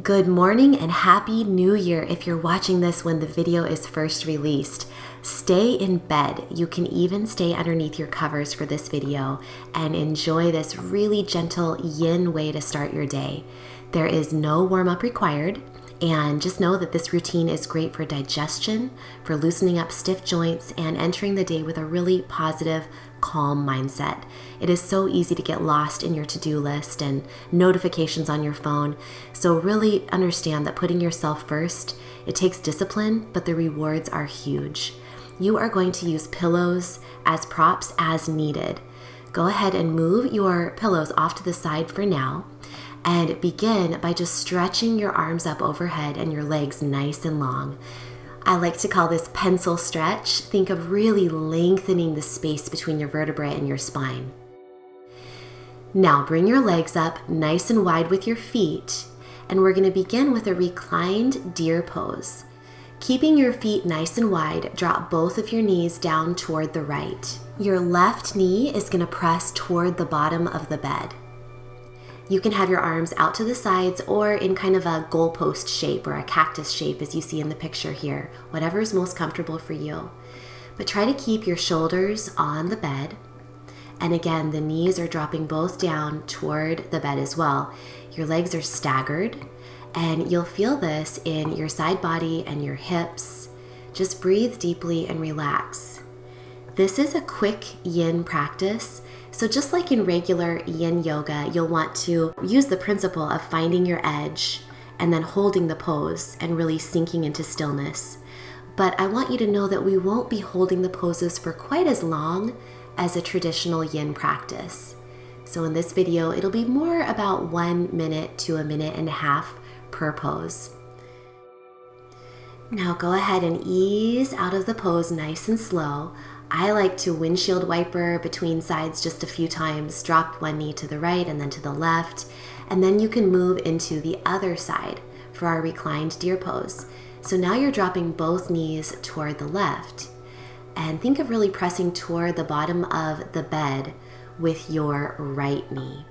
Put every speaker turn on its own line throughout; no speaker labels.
Good morning and happy new year if you're watching this when the video is first released. Stay in bed. You can even stay underneath your covers for this video and enjoy this really gentle yin way to start your day. There is no warm-up required, and just know that this routine is great for digestion, for loosening up stiff joints, and entering the day with a really positive, calm mindset. It is so easy to get lost in your to-do list and notifications on your phone. So really understand that putting yourself first, it takes discipline, but the rewards are huge. You are going to use pillows as props as needed. Go ahead and move your pillows off to the side for now and begin by just stretching your arms up overhead and your legs nice and long. I like to call this pencil stretch. Think of really lengthening the space between your vertebrae and your spine. Now bring your legs up nice and wide with your feet, and we're going to begin with a reclined deer pose. Keeping your feet nice and wide, drop both of your knees down toward the right. Your left knee is going to press toward the bottom of the bed. You can have your arms out to the sides or in kind of a goalpost shape or a cactus shape as you see in the picture here, whatever is most comfortable for you. But try to keep your shoulders on the bed. And again, the knees are dropping both down toward the bed as well. Your legs are staggered, and you'll feel this in your side body and your hips. Just breathe deeply and relax. This is a quick yin practice. So just like in regular yin yoga, you'll want to use the principle of finding your edge and then holding the pose and really sinking into stillness. But I want you to know that we won't be holding the poses for quite as long as a traditional yin practice. So in this video, it'll be more about 1 minute to a minute and a half per pose. Now go ahead and ease out of the pose nice and slow. I like to windshield wiper between sides just a few times, drop one knee to the right and then to the left, and then you can move into the other side for our reclined deer pose. So now you're dropping both knees toward the left, and think of really pressing toward the bottom of the bed with your right knee.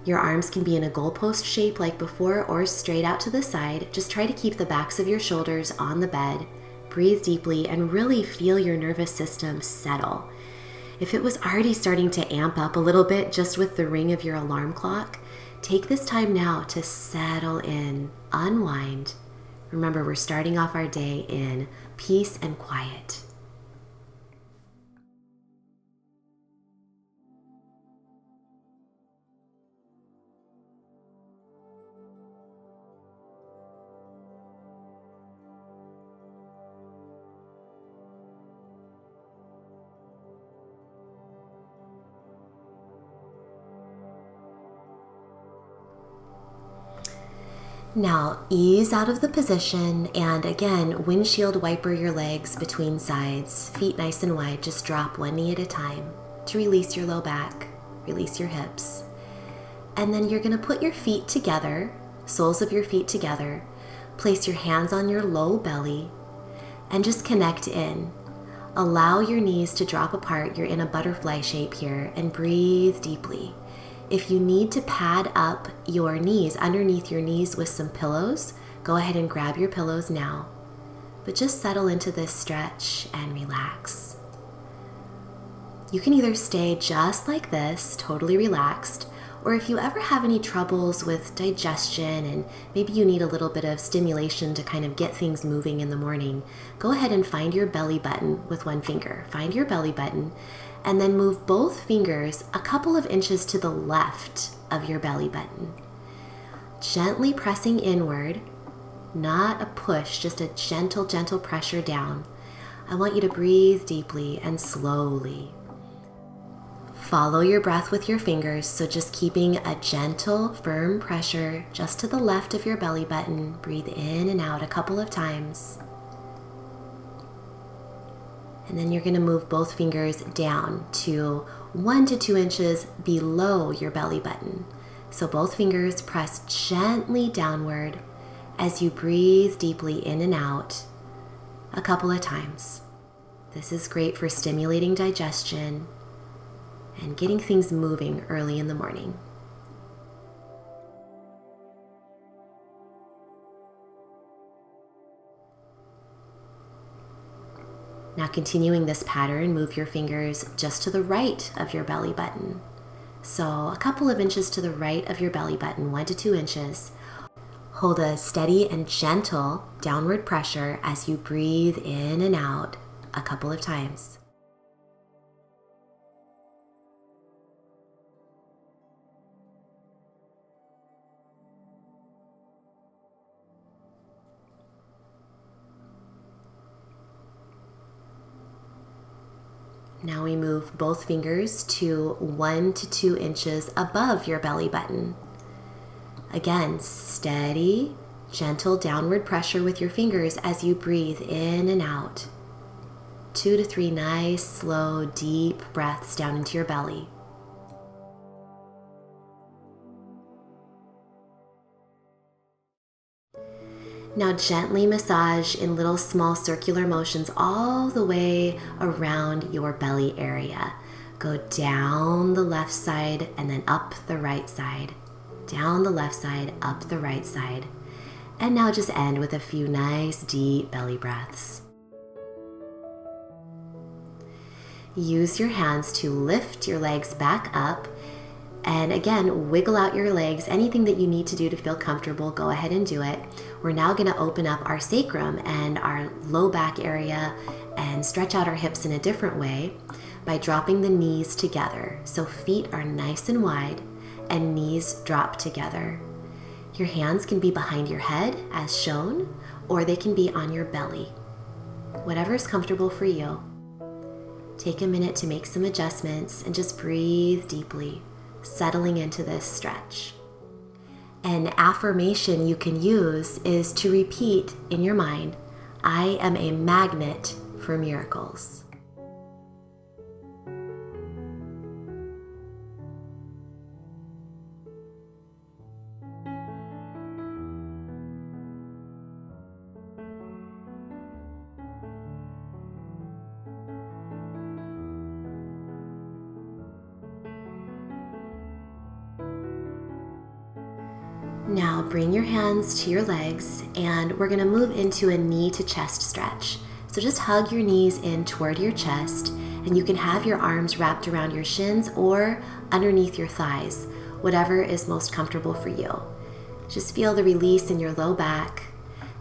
Your arms can be in a goalpost shape like before or straight out to the side. Just try to keep the backs of your shoulders on the bed. Breathe deeply and really feel your nervous system settle. If it was already starting to amp up a little bit just with the ring of your alarm clock, take this time now to settle in, unwind. Remember, we're starting off our day in peace and quiet. Now ease out of the position and again, windshield wiper your legs between sides, feet nice and wide, just drop one knee at a time to release your low back, release your hips. And then you're gonna put your feet together, soles of your feet together, place your hands on your low belly and just connect in. Allow your knees to drop apart, you're in a butterfly shape here, and breathe deeply. If you need to pad up your knees, underneath your knees with some pillows, go ahead and grab your pillows now. But just settle into this stretch and relax. You can either stay just like this, totally relaxed, or if you ever have any troubles with digestion and maybe you need a little bit of stimulation to kind of get things moving in the morning, go ahead and find your belly button with one finger. Find your belly button and then move both fingers a couple of inches to the left of your belly button. Gently pressing inward, not a push, just a gentle, gentle pressure down. I want you to breathe deeply and slowly. Follow your breath with your fingers, so just keeping a gentle, firm pressure just to the left of your belly button. Breathe in and out a couple of times. And then you're going to move both fingers down to 1 to 2 inches below your belly button. So both fingers press gently downward as you breathe deeply in and out a couple of times. This is great for stimulating digestion and getting things moving early in the morning. Now continuing this pattern, move your fingers just to the right of your belly button. So a couple of inches to the right of your belly button, 1 to 2 inches. Hold a steady and gentle downward pressure as you breathe in and out a couple of times. Now we move both fingers to 1 to 2 inches above your belly button. Again, steady, gentle downward pressure with your fingers as you breathe in and out. 2 to 3 nice, slow, deep breaths down into your belly. Now gently massage in little small circular motions all the way around your belly area. Go down the left side and then up the right side. Down the left side, up the right side. And now just end with a few nice deep belly breaths. Use your hands to lift your legs back up. And again, wiggle out your legs. Anything that you need to do to feel comfortable, go ahead and do it. We're now going to open up our sacrum and our low back area and stretch out our hips in a different way by dropping the knees together. So feet are nice and wide and knees drop together. Your hands can be behind your head as shown, or they can be on your belly. Whatever is comfortable for you. Take a minute to make some adjustments and just breathe deeply, settling into this stretch. An affirmation you can use is to repeat in your mind, I am a magnet for miracles. Now bring your hands to your legs and we're going to move into a knee to chest stretch. So just hug your knees in toward your chest and you can have your arms wrapped around your shins or underneath your thighs, whatever is most comfortable for you. Just feel the release in your low back,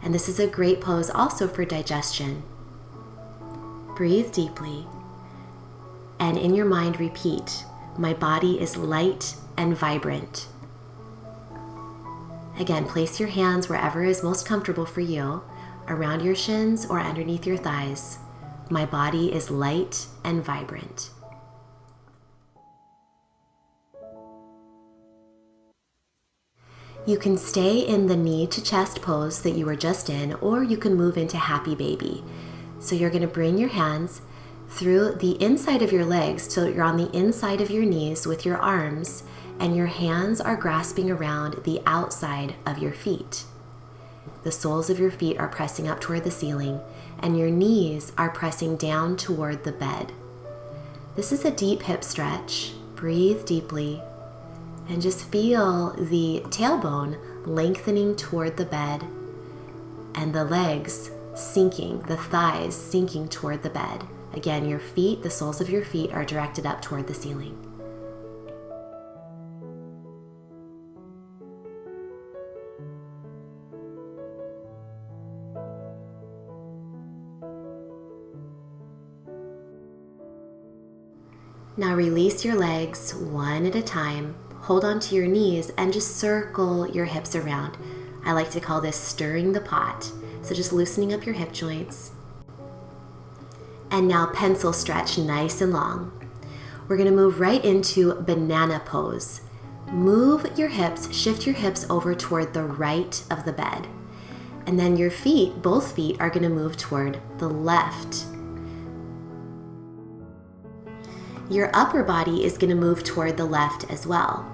and this is a great pose also for digestion. Breathe deeply and in your mind repeat, my body is light and vibrant. Again, place your hands wherever is most comfortable for you, around your shins or underneath your thighs. My body is light and vibrant. You can stay in the knee to chest pose that you were just in, or you can move into happy baby. So you're going to bring your hands through the inside of your legs, so you're on the inside of your knees with your arms, and your hands are grasping around the outside of your feet. The soles of your feet are pressing up toward the ceiling, and your knees are pressing down toward the bed. This is a deep hip stretch. Breathe deeply, and just feel the tailbone lengthening toward the bed, and the legs sinking, the thighs sinking toward the bed. Again, your feet, the soles of your feet are directed up toward the ceiling. Now release your legs one at a time. Hold onto your knees and just circle your hips around. I like to call this stirring the pot. So just loosening up your hip joints. And now pencil stretch nice and long. We're going to move right into banana pose. Move your hips, shift your hips over toward the right of the bed. And then your feet, both feet, are going to move toward the left. Your upper body is going to move toward the left as well.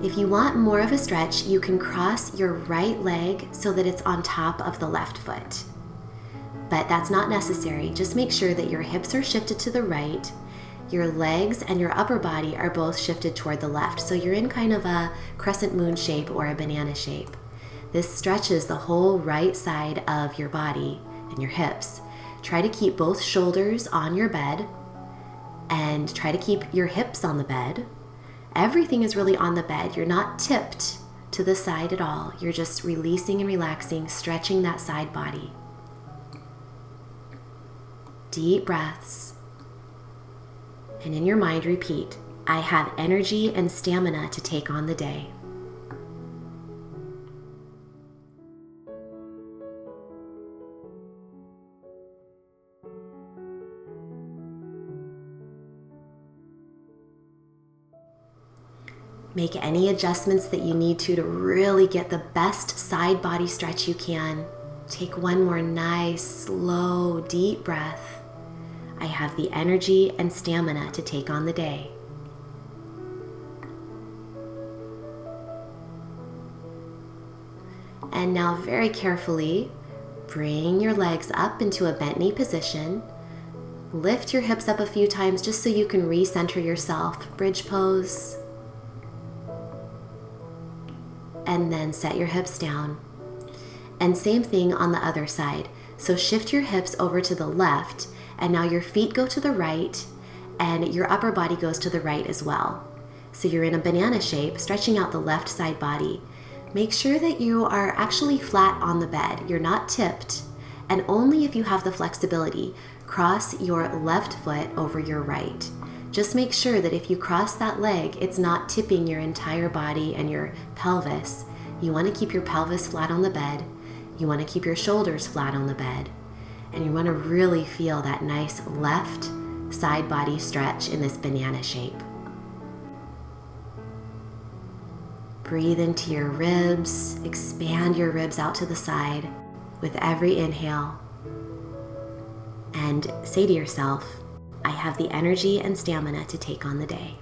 If you want more of a stretch, you can cross your right leg so that it's on top of the left foot. But that's not necessary. Just make sure that your hips are shifted to the right, your legs and your upper body are both shifted toward the left. So you're in kind of a crescent moon shape or a banana shape. This stretches the whole right side of your body and your hips. Try to keep both shoulders on your bed and try to keep your hips on the bed. Everything is really on the bed. You're not tipped to the side at all. You're just releasing and relaxing, stretching that side body. Deep breaths. And in your mind, repeat, I have energy and stamina to take on the day. Make any adjustments that you need to really get the best side body stretch you can. Take one more nice, slow, deep breath. I have the energy and stamina to take on the day. And now very carefully, bring your legs up into a bent knee position. Lift your hips up a few times just so you can recenter yourself. Bridge pose. And then set your hips down. And same thing on the other side. So shift your hips over to the left, and now your feet go to the right, and your upper body goes to the right as well. So you're in a banana shape, stretching out the left side body. Make sure that you are actually flat on the bed. You're not tipped, and only if you have the flexibility, cross your left foot over your right. Just make sure that if you cross that leg, it's not tipping your entire body and your pelvis. You want to keep your pelvis flat on the bed. You want to keep your shoulders flat on the bed. And you want to really feel that nice left side body stretch in this banana shape. Breathe into your ribs. Expand your ribs out to the side with every inhale. And say to yourself, I have the energy and stamina to take on the day.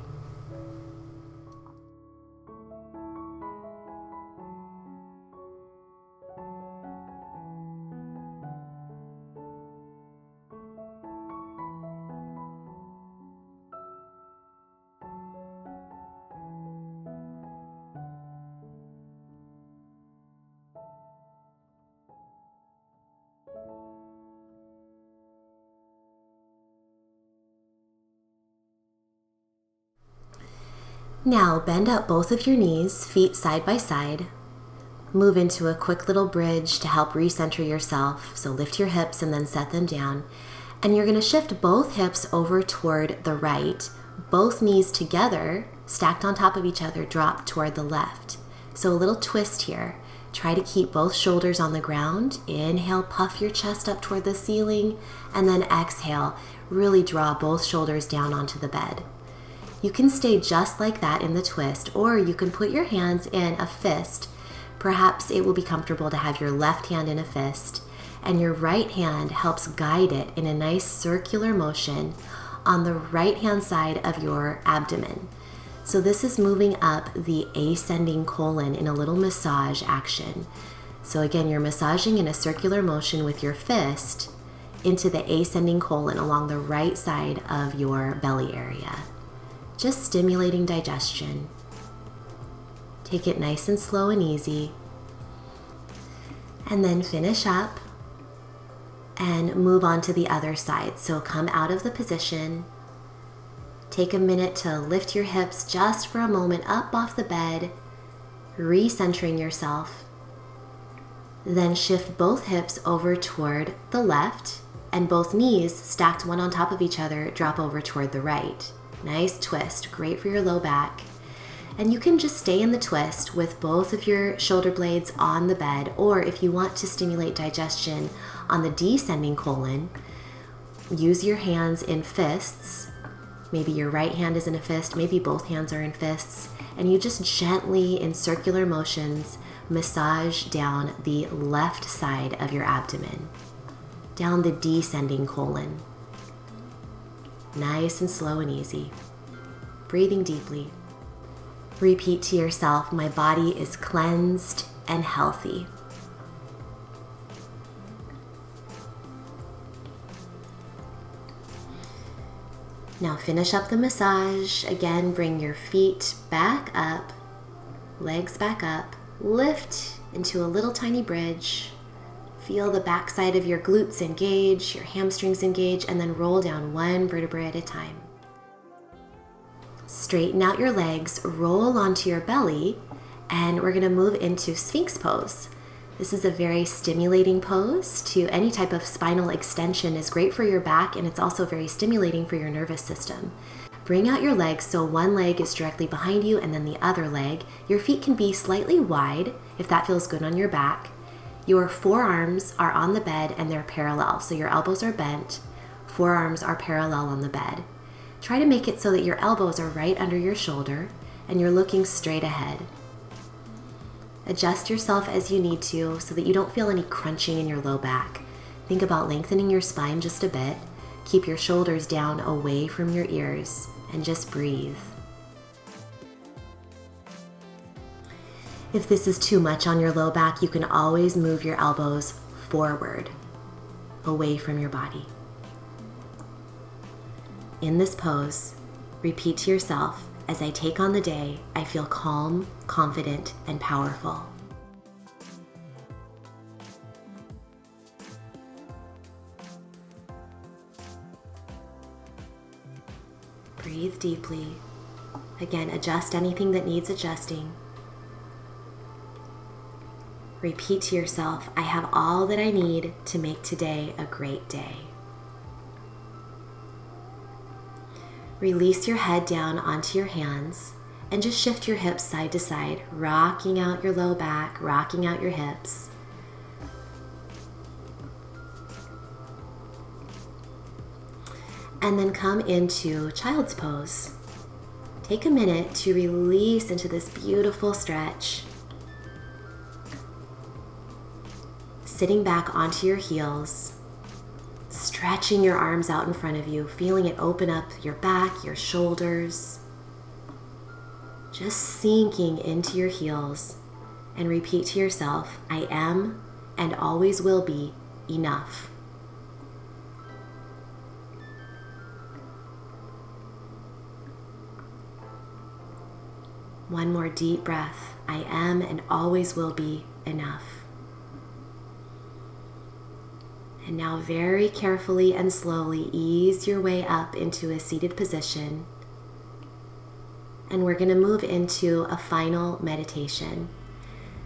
Now bend up both of your knees, feet side by side. Move into a quick little bridge to help recenter yourself. So lift your hips and then set them down. And you're going to shift both hips over toward the right. Both knees together, stacked on top of each other, drop toward the left. So a little twist here. Try to keep both shoulders on the ground. Inhale, puff your chest up toward the ceiling. And then exhale, really draw both shoulders down onto the bed. You can stay just like that in the twist, or you can put your hands in a fist. Perhaps it will be comfortable to have your left hand in a fist, and your right hand helps guide it in a nice circular motion on the right hand side of your abdomen. So this is moving up the ascending colon in a little massage action. So again, you're massaging in a circular motion with your fist into the ascending colon along the right side of your belly area. Just stimulating digestion. Take it nice and slow and easy. And then finish up and move on to the other side. So come out of the position. Take a minute to lift your hips just for a moment up off the bed, recentering yourself. Then shift both hips over toward the left, and both knees, stacked one on top of each other, drop over toward the right. Nice twist, great for your low back. And you can just stay in the twist with both of your shoulder blades on the bed, or if you want to stimulate digestion on the descending colon, use your hands in fists. Maybe your right hand is in a fist, maybe both hands are in fists, and you just gently, in circular motions, massage down the left side of your abdomen, down the descending colon. Nice and slow and easy. Breathing deeply. Repeat to yourself, my body is cleansed and healthy. Now finish up the massage. Again, bring your feet back up, legs back up, lift into a little tiny bridge. Feel the backside of your glutes engage, your hamstrings engage, and then roll down one vertebra at a time. Straighten out your legs, roll onto your belly, and we're gonna move into Sphinx pose. This is a very stimulating pose to any type of spinal extension. Is great for your back, and it's also very stimulating for your nervous system. Bring out your legs so one leg is directly behind you and then the other leg. Your feet can be slightly wide if that feels good on your back. Your forearms are on the bed and they're parallel, so your elbows are bent, forearms are parallel on the bed. Try to make it so that your elbows are right under your shoulder and you're looking straight ahead. Adjust yourself as you need to so that you don't feel any crunching in your low back. Think about lengthening your spine just a bit. Keep your shoulders down away from your ears and just breathe. If this is too much on your low back, you can always move your elbows forward, away from your body. In this pose, repeat to yourself, as I take on the day, I feel calm, confident, and powerful. Breathe deeply. Again, adjust anything that needs adjusting. Repeat to yourself, I have all that I need to make today a great day. Release your head down onto your hands and just shift your hips side to side, rocking out your low back, rocking out your hips. And then come into child's pose. Take a minute to release into this beautiful stretch. Sitting back onto your heels, stretching your arms out in front of you, feeling it open up your back, your shoulders. Just sinking into your heels and repeat to yourself, I am and always will be enough. One more deep breath. I am and always will be enough. And now very carefully and slowly ease your way up into a seated position. And we're going to move into a final meditation.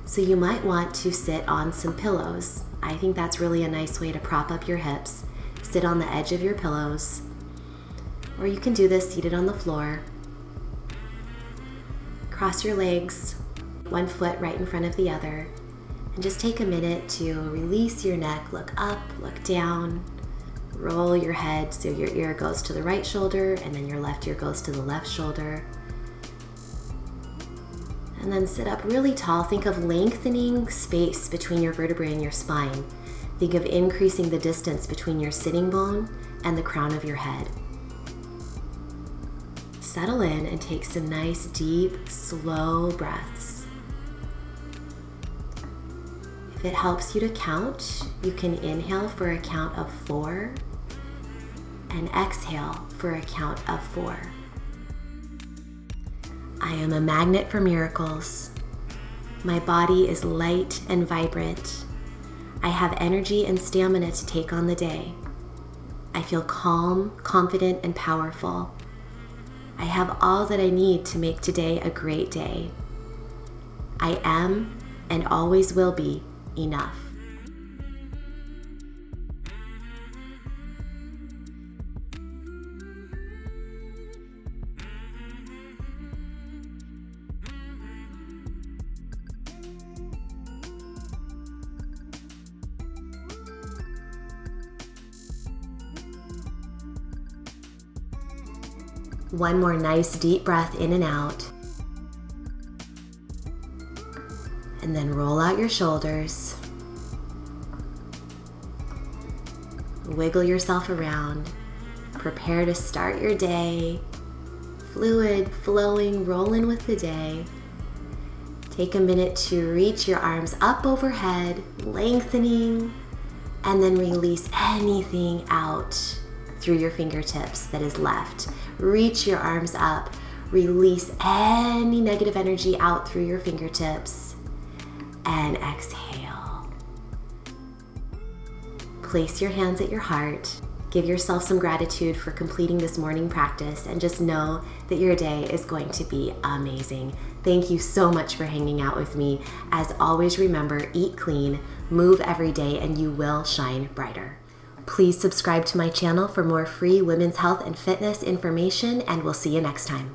So you might want to sit on some pillows. I think that's really a nice way to prop up your hips. Sit on the edge of your pillows. Or you can do this seated on the floor. Cross your legs, one foot right in front of the other. And just take a minute to release your neck, look up, look down, roll your head so your ear goes to the right shoulder and then your left ear goes to the left shoulder. And then sit up really tall. Think of lengthening space between your vertebrae and your spine. Think of increasing the distance between your sitting bone and the crown of your head. Settle in and take some nice, deep, slow breaths. If it helps you to count, you can inhale for a count of 4 and exhale for a count of 4. I am a magnet for miracles. My body is light and vibrant. I have energy and stamina to take on the day. I feel calm, confident, and powerful. I have all that I need to make today a great day. I am and always will be enough. One more nice deep breath in and out. And then roll out your shoulders. Wiggle yourself around. Prepare to start your day. Fluid, flowing, rolling with the day. Take a minute to reach your arms up overhead, lengthening, and then release anything out through your fingertips that is left. Reach your arms up. Release any negative energy out through your fingertips. And exhale. place your hands at your heart. Give yourself some gratitude for completing this morning practice and just know that your day is going to be amazing. Thank you so much for hanging out with me. As always, remember, eat clean, move every day, and you will shine brighter. Please subscribe to my channel for more free women's health and fitness information, and we'll see you next time.